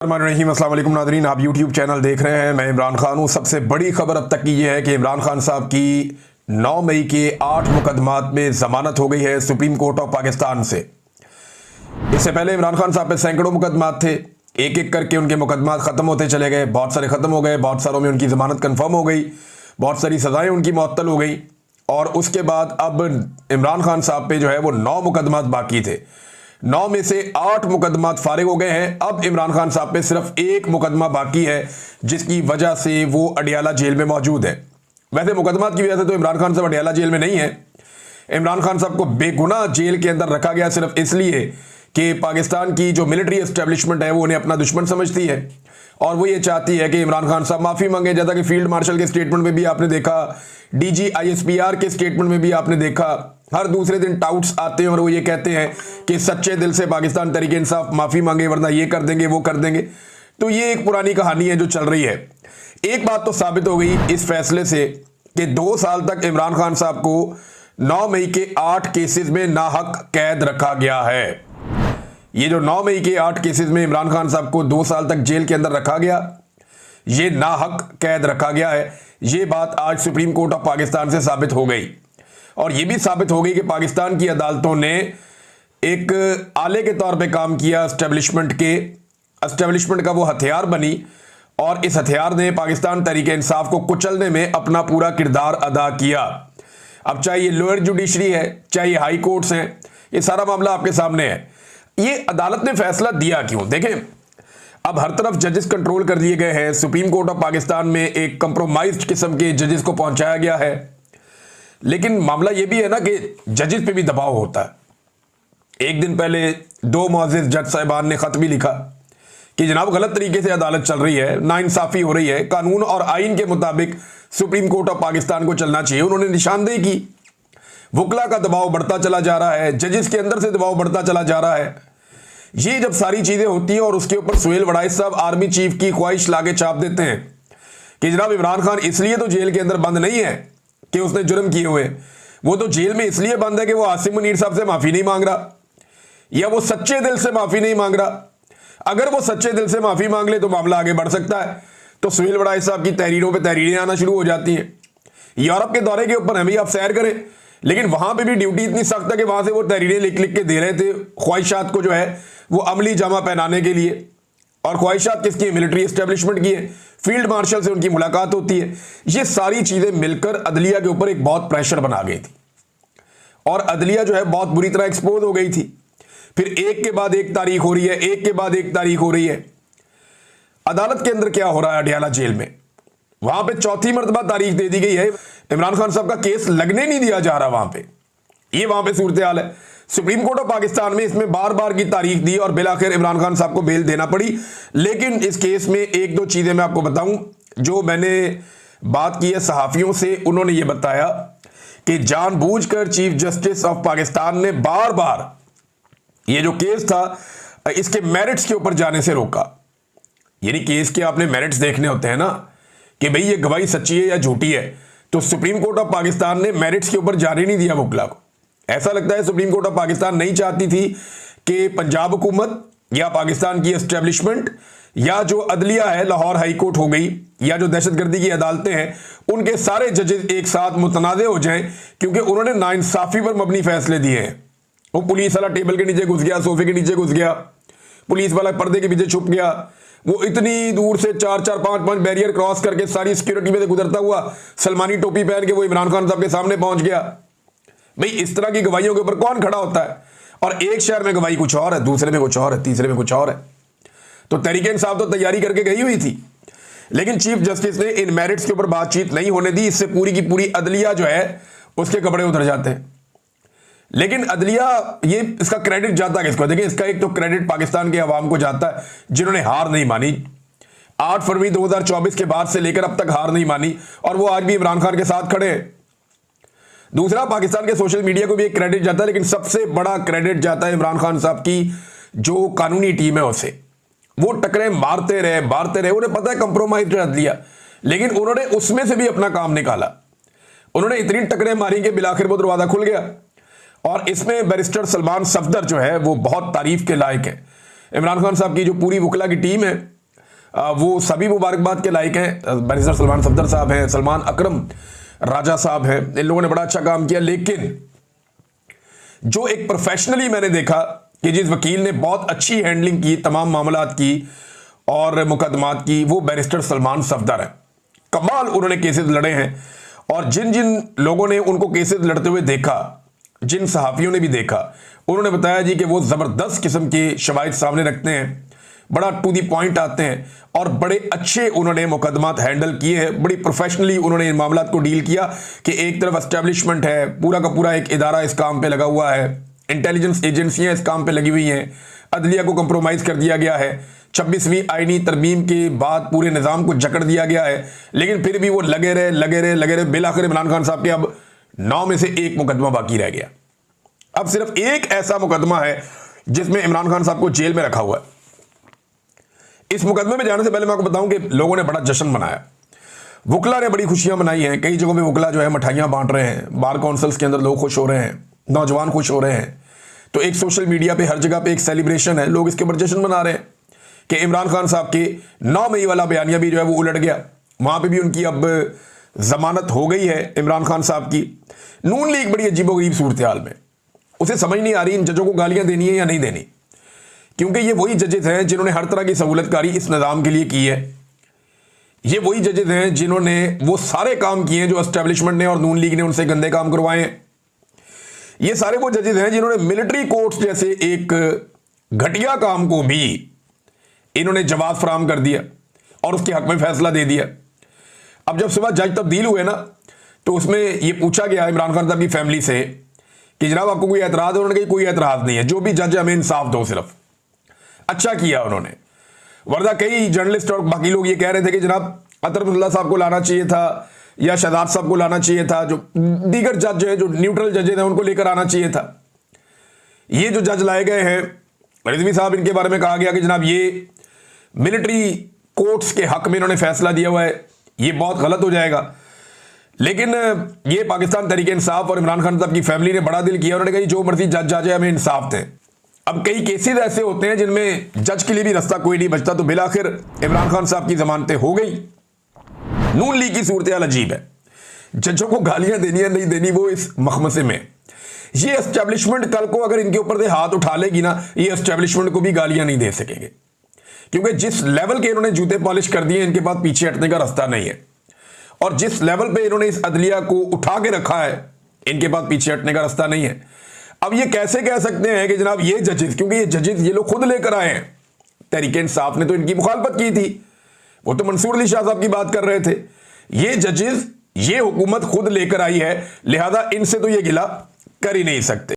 अस्सलाम वालेकुम नादरीन, आप यूट्यूब चैनल देख रहे हैं। मैं इमरान खान हूँ। सबसे बड़ी खबर अब तक की यह है कि इमरान खान साहब की 9 मई के 8 मुकदमात में जमानत हो गई है सुप्रीम कोर्ट ऑफ पाकिस्तान से। इससे पहले इमरान खान साहब पे सैकड़ों मुकदमात थे, एक एक करके उनके मुकदमात खत्म होते चले गए। बहुत सारे खत्म हो गए, बहुत सारों में उनकी जमानत कन्फर्म हो गई, बहुत सारी सजाएं उनकी मुअत्तल हो गई। और उसके बाद अब इमरान खान साहब पे जो है वो 9 मुकदमात बाकी थे। 9 में से 8 मुकदमात फारिग हो गए हैं। अब इमरान खान साहब पे सिर्फ एक मुकदमा बाकी है, जिसकी वजह से वो अडियाला जेल में मौजूद है। वैसे मुकदमात की वजह से तो इमरान खान साहब अडियाला जेल में नहीं है। इमरान खान साहब को बेगुनाह जेल के अंदर रखा गया सिर्फ इसलिए कि पाकिस्तान की जो मिलिट्री एस्टेब्लिशमेंट है वो उन्हें अपना दुश्मन समझती है और वो ये चाहती है कि इमरान खान साहब माफ़ी मांगे। जैसा कि फील्ड मार्शल के स्टेटमेंट में भी आपने देखा, डीजी ISPR के स्टेटमेंट में भी आपने देखा, हर दूसरे दिन टाउट्स आते हैं और वो ये कहते हैं कि सच्चे दिल से पाकिस्तान तहरीक इंसाफ माफ़ी मांगे, वरना ये कर देंगे वो कर देंगे। तो ये एक पुरानी कहानी है जो चल रही है। एक बात तो साबित हो गई इस फैसले से कि 2 साल तक इमरान खान साहब को 9 मई के 8 केसेस में नाहक कैद रखा गया है। ये जो 9 मई के 8 केसेस में इमरान खान साहब को 2 साल तक जेल के अंदर रखा गया, ये नाहक कैद रखा गया है। ये बात आज सुप्रीम कोर्ट ऑफ पाकिस्तान से साबित हो गई और ये भी साबित हो गई कि पाकिस्तान की अदालतों ने एक आले के तौर पे काम किया, एस्टेब्लिशमेंट का वो हथियार बनी और इस हथियार ने पाकिस्तान तहरीक इंसाफ को कुचलने में अपना पूरा किरदार अदा किया। अब चाहे ये लोअर जुडिशरी है, चाहे ये हाई कोर्ट्स हैं, ये सारा मामला आपके सामने है। ये अदालत ने फैसला दिया क्यों? देखें, अब हर तरफ जजेस कंट्रोल कर दिए गए हैं। सुप्रीम कोर्ट ऑफ पाकिस्तान में एक कंप्रोमाइज्ड किस्म के जजेस को पहुंचाया गया है, लेकिन मामला यह भी है ना कि जजेस पे भी दबाव होता है। एक दिन पहले 2 मुअज़्ज़िज़ जज साहिबान ने खत भी लिखा कि जनाब गलत तरीके से अदालत चल रही है, नाइंसाफी हो रही है, कानून और आइन के मुताबिक सुप्रीम कोर्ट ऑफ पाकिस्तान को चलना चाहिए। उन्होंने निशानदेही की, वकला का दबाव बढ़ता चला जा रहा है, जजेस के अंदर से दबाव बढ़ता चला जा रहा है। ये जब सारी चीजें होती हैं और उसके ऊपर सुहेल वड़ाइस साहब आर्मी चीफ की ख्वाहिश लाके छाप देते हैं कि जनाब इमरान खान इसलिए तो जेल के अंदर बंद नहीं है कि उसने जुर्म किए हुए, वो तो जेल में इसलिए बंद है कि वो आसिम मुनीर साहब से माफी नहीं मांग रहा या वो सच्चे दिल से माफी नहीं मांग रहा। अगर वो सच्चे दिल से माफी मांग ले तो मामला आगे बढ़ सकता है। तो सुहेल वड़ाइस साहब की तहरीरों पर तहरीरें आना शुरू हो जाती हैं। यूरोप के दौरे के ऊपर हैं, भाई आप सैर करें, लेकिन वहां पे भी ड्यूटी इतनी सख्त है कि वहां से वो तहरीरें लिख लिख के दे रहे थे ख्वाहिशात को जो है वो अमली जामा पहनाने के लिए। और ख्वाहिशात किसकी है? मिलिट्री एस्टेब्लिशमेंट की है। फील्ड मार्शल से उनकी मुलाकात होती है। ये सारी चीजें मिलकर अदलिया के ऊपर एक बहुत प्रेशर बना गई थी और अदलिया जो है बहुत बुरी तरह एक्सपोज हो गई थी। फिर एक के बाद एक तारीख हो रही है, एक के बाद एक तारीख हो रही है। अदालत के अंदर क्या हो रहा है? अडियाला जेल में वहां पे 4थी मरतबा तारीख दे दी गई है। इमरान खान साहब का केस लगने नहीं दिया जा रहा वहां पे। ये वहां पे सूरत हाल है। सुप्रीम कोर्ट ऑफ पाकिस्तान में इसमें बार बार की तारीख दी और बिलाखिर इमरान खान साहब को बेल देना पड़ी। लेकिन इस केस में 1-2 चीजें मैं आपको बताऊं जो मैंने बात की है सहाफियों से। उन्होंने ये बताया कि जानबूझकर चीफ जस्टिस ऑफ पाकिस्तान ने बार बार ये जो केस था इसके मेरिट्स के ऊपर जाने से रोका। यानी केस के आपने मेरिट्स देखने होते हैं ना कि भाई ये गवाही सच्ची है या झूठी है। तो सुप्रीम कोर्ट ऑफ पाकिस्तान ने मेरिट्स के ऊपर जाने नहीं दिया वकला को। ऐसा लगता है सुप्रीम कोर्ट ऑफ पाकिस्तान नहीं चाहती थी कि पंजाब हुकूमत या पाकिस्तान की एस्टेब्लिशमेंट या जो अदलिया है, लाहौर हाई कोर्ट हो गई, या जो दहशतगर्दी की अदालतें हैं, उनके सारे जजेस एक साथ मुतनाज़े हो जाएं, क्योंकि उन्होंने नाइंसाफी पर मबनी फैसले दिए हैं। वो पुलिस वाला टेबल के नीचे घुस गया, सोफे के नीचे घुस गया, पुलिस वाला पर्दे के पीछे छुप गया, वो इतनी दूर से 4-4, 5-5 बैरियर क्रॉस करके सारी सिक्योरिटी में से गुजरता हुआ सलमानी टोपी पहन के वो इमरान खान साहब के सामने पहुंच गया। भाई इस तरह की गवाहियों के ऊपर कौन खड़ा होता है? और एक शहर में गवाही कुछ और है, दूसरे में कुछ और है, तीसरे में कुछ और है। तो तहरीक इंसाफ तो तैयारी करके गई हुई थी, लेकिन चीफ जस्टिस ने इन मेरिट्स के ऊपर बातचीत नहीं होने दी। इससे पूरी की पूरी अदलिया जो है उसके कपड़े उतर जाते हैं। लेकिन अदलिया, ये इसका क्रेडिट जाता है किसको? देखिए, इसका एक तो क्रेडिट पाकिस्तान के अवाम को जाता है जिन्होंने हार नहीं मानी। 8 फरवरी 2024 के बाद से लेकर अब तक हार नहीं मानी और वो आज भी इमरान खान के साथ खड़े हैं। दूसरा, पाकिस्तान के सोशल मीडिया को भी एक क्रेडिट जाता है, लेकिन सबसे बड़ा क्रेडिट जाता है इमरान खान साहब की जो कानूनी टीम है उसे। वो टकरे मारते रहे, उन्हें पता है कंप्रोमाइज कर दिया, लेकिन उन्होंने उसमें से भी अपना काम निकाला। उन्होंने इतनी टकरे मारी कि बिलाखिर वो दरवाजा खुल गया। और इसमें बैरिस्टर सलमान सफदर जो है वो बहुत तारीफ के लायक है। इमरान खान साहब की जो पूरी वकला की टीम है वो सभी मुबारकबाद के लायक हैं। बैरिस्टर सलमान सफदर साहब हैं, सलमान अकरम राजा साहब हैं, इन लोगों ने बड़ा अच्छा काम किया। लेकिन जो एक प्रोफेशनली मैंने देखा कि जिस वकील ने बहुत अच्छी हैंडलिंग की तमाम मामलात की और मुकदमात की, वो बैरिस्टर सलमान सफदर है। कमाल उन्होंने केसेस लड़े हैं और जिन जिन लोगों ने उनको केसेस लड़ते हुए देखा, जिन सहाफ़ियों ने भी देखा, उन्होंने बताया जी कि वो ज़बरदस्त किस्म के शवाहिद सामने रखते हैं, बड़ा टू दी पॉइंट आते हैं और बड़े अच्छे उन्होंने मुकदमात हैंडल किए हैं। बड़ी प्रोफेशनली उन्होंने इन मामलात को डील किया कि एक तरफ एस्टेब्लिशमेंट है, पूरा का पूरा एक इदारा इस काम पे लगा हुआ है, इंटेलिजेंस एजेंसियां इस काम पे लगी हुई हैं, अदलिया को कंप्रोमाइज़ कर दिया गया है, 26वीं आईनी तरमीम के बाद पूरे निज़ाम को जकड़ दिया गया है, लेकिन फिर भी वो लगे रहे। बिलाखिर इमरान खान साहब के अब 9 में से 1 मुकदमा बाकी रह गया। अब सिर्फ एक ऐसा मुकदमा है जिसमें इमरान खान साहब को जेल में रखा हुआ है। इस मुकदमे में जाने से पहले मैं आपको बताऊं कि लोगों ने बड़ा जश्न मनाया, वकला ने बड़ी खुशियां मनाई हैं। कई जगहों पे वकला जो है मिठाइयां बांट रहे हैं, बार काउंसिल्स के अंदर लोग खुश हो रहे हैं, नौजवान खुश हो रहे हैं। तो एक सोशल मीडिया पे हर जगह पे एक सेलिब्रेशन है, लोग इसके ऊपर जश्न मना रहे हैं कि इमरान खान साहब के 9 मई वाला बयानिया भी जो है वो उलट गया। वहां पे भी उनकी अब जमानत हो गई है इमरान खान साहब की। नून लीग बड़ी अजीबोगरीब सूरत हाल में, उसे समझ नहीं आ रही इन जजों को गालियां देनी है या नहीं देनी, क्योंकि ये वही जजेस हैं जिन्होंने हर तरह की सहूलतकारी इस निज़ाम के लिए की है। ये वही जजेस हैं जिन्होंने वो सारे काम किए हैं जो एस्टेब्लिशमेंट ने और नून लीग ने उनसे गंदे काम करवाए हैं। ये सारे वो जजेस हैं जिन्होंने मिलिट्री कोर्ट्स जैसे एक घटिया काम को भी इन्होंने जवाब फराहम कर दिया और उसके हक में फैसला दे दिया। अब जब सुबह जज तब्दील हुए ना, तो उसमें यह पूछा गया इमरान खान साहब की फैमिली से कि जनाब आपको कोई एतराज़ है? उन्होंने कहा कोई एतराज़ नहीं है, जो भी जज हमें इंसाफ दो। सिर्फ अच्छा किया उन्होंने, वरना कई जर्नलिस्ट और बाकी लोग ये कह रहे थे कि जनाब अतरफुल्ला साहब को लाना चाहिए था या शहजाद साहब को लाना चाहिए था, जो दीगर जज हैं, जो न्यूट्रल जजेज हैं, उनको लेकर आना चाहिए था। ये जो जज लाए गए हैं रिजवी साहब, इनके बारे में कहा गया कि जनाब ये मिलिट्री कोर्ट्स के हक में इन्होंने फैसला दिया हुआ है, ये बहुत गलत हो जाएगा। लेकिन ये पाकिस्तान तहरीक इंसाफ और इमरान खान साहब की फैमिली ने बड़ा दिल किया, उन्होंने कहा जो मर्जी जज आ जाए हमें इंसाफ दें। अब कई केसेस ऐसे होते हैं जिनमें जज के लिए भी रास्ता कोई नहीं बचता, तो बिलाखिर इमरान खान साहब की जमानतें हो गई। नून लीग की सूरत हाल अजीब है, जजों को गालियां देनी है नहीं देनी वो इस मखमसे में। ये एस्टेब्लिशमेंट कल को अगर इनके ऊपर से हाथ उठा लेगी ना, ये एस्टेब्लिशमेंट को भी गालियां नहीं दे सकेंगे, क्योंकि जिस लेवल के इन्होंने जूते पॉलिश कर दिए इनके पास पीछे हटने का रास्ता नहीं है। और जिस लेवल पे इन्होंने इस अदलिया को उठा के रखा है इनके पास पीछे हटने का रास्ता नहीं है। अब ये कैसे कह सकते हैं कि जनाब ये जजेस, क्योंकि ये जजेस ये लोग खुद लेकर आए हैं, तहरीक इंसाफ ने तो इनकी मुखालफत की थी, वो तो मंसूर अली शाह साहब की बात कर रहे थे। ये जजेस ये हुकूमत खुद लेकर आई है, लिहाजा इनसे तो ये गिला कर ही नहीं सकते।